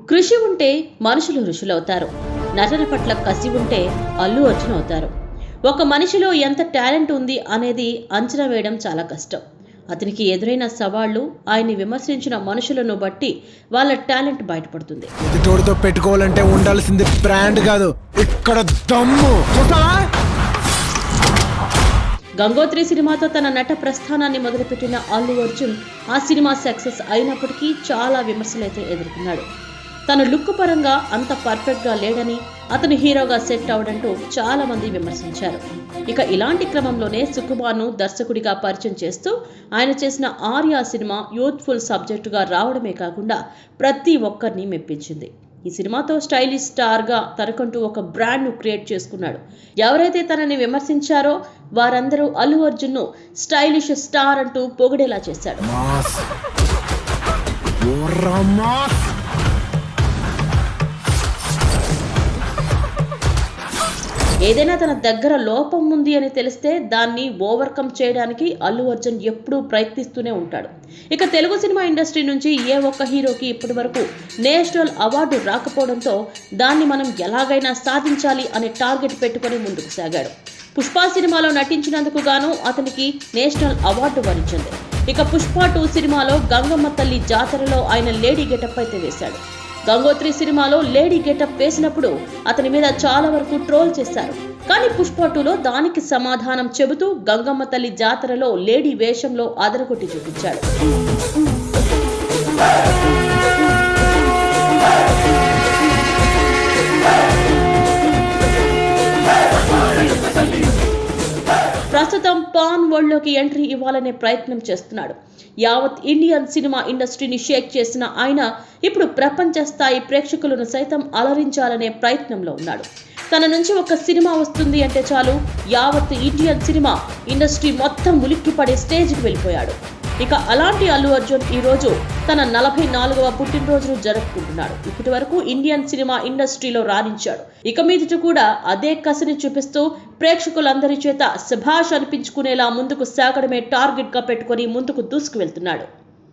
కృషి ఉంటే మనుషులు ఋషులవుతారు. నటన పట్ల కసి ఉంటే అల్లు అర్జున్ అవుతారు. ఒక మనిషిలో ఎంత టాలెంట్ ఉంది అనేది అంచనా వేయడం చాలా కష్టం. అతనికి ఎదురైన సవాళ్లు, ఆయన్ని విమర్శించిన మనుషులను బట్టి వాళ్ళ టాలెంట్ బయటపడుతుంది. తోడుతో పెట్టుకోవాలంటే ఉండాల్సింది బ్రాండ్ కాదు, ఇక్కడ దమ్ము. గంగోత్రి సినిమాతో తన నట ప్రస్థానాన్ని మొదలుపెట్టిన అల్లు అర్జున్ ఆ సినిమా సక్సెస్ అయినప్పటికీ చాలా విమర్శలైతే ఎదుర్కొన్నాడు. తన లుక్ పరంగా అంత పర్ఫెక్ట్గా లేడని, అతను హీరోగా సెట్ అవడంటూ చాలా మంది విమర్శించారు. ఇక ఇలాంటి క్రమంలోనే సుకుమార్ను దర్శకుడిగా పరిచయం చేస్తూ ఆయన చేసిన ఆర్య సినిమా యూత్ఫుల్ సబ్జెక్టుగా రావడమే కాకుండా ప్రతి ఒక్కరిని మెప్పించింది. ఈ సినిమాతో స్టైలిష్ స్టార్గా తనకంటూ ఒక బ్రాండ్ను క్రియేట్ చేసుకున్నాడు. ఎవరైతే తనని విమర్శించారో వారందరూ అల్లు అర్జున్ను స్టైలిష్ స్టార్ అంటూ పొగిడేలా చేశాడు. ఏదైనా తన దగ్గర లోపం ఉంది అని తెలిస్తే దాన్ని ఓవర్కమ్ చేయడానికి అల్లు అర్జున్ ఎప్పుడూ ప్రయత్నిస్తూనే ఉంటాడు. ఇక తెలుగు సినిమా ఇండస్ట్రీ నుంచి ఏ ఒక్క హీరోకి ఇప్పటి వరకు నేషనల్ అవార్డు రాకపోవడంతో దాన్ని మనం ఎలాగైనా సాధించాలి అనే టార్గెట్ పెట్టుకుని ముందుకు సాగాడు. పుష్ప సినిమాలో నటించినందుకు గాను అతనికి నేషనల్ అవార్డు వరించింది. ఇక పుష్ప 2 సినిమాలో గంగమ్మ తల్లి జాతరలో ఆయన లేడీ గెటప్ అయితే వేశాడు. గంగోత్రి సినిమాలో లేడీ గెటప్ వేసినప్పుడు అతని మీద చాలా వరకు ట్రోల్ చేశారు. కానీ పుష్ప 2లో దానికి సమాధానం చెబుతూ గంగమ్మ తల్లి జాతరలో లేడీ వేషంలో అదరగొట్టి చూపించాడు. ప్రస్తుతం పాన్ వరల్డ్ లోకి ఎంట్రీ ఇవ్వాలనే ప్రయత్నం చేస్తున్నాడు. యావత్ ఇండియన్ సినిమా ఇండస్ట్రీని షేక్ చేసిన ఆయన ఇప్పుడు ప్రపంచ స్థాయి ప్రేక్షకులను సైతం అలరించాలనే ప్రయత్నంలో ఉన్నాడు. తన నుంచి ఒక సినిమా వస్తుంది అంటే చాలు యావత్ ఇండియన్ సినిమా ఇండస్ట్రీ మొత్తం ఉలిక్కిపడే స్టేజ్కి వెళ్ళిపోయాడు. ఇక అలాంటి అల్లు అర్జున్ ఈ రోజు తన 44వ పుట్టినరోజును జరుపుకుంటున్నాడు. ఇప్పటి వరకు ఇండియన్ సినిమా ఇండస్ట్రీలో రాణించాడు. ఇక మీదట కూడా అదే కసిని చూపిస్తూ ప్రేక్షకులందరి చేత శభాష్ అనిపించుకునేలా ముందుకు సాగడమే టార్గెట్ గా పెట్టుకుని ముందుకు దూసుకు వెళ్తున్నాడు.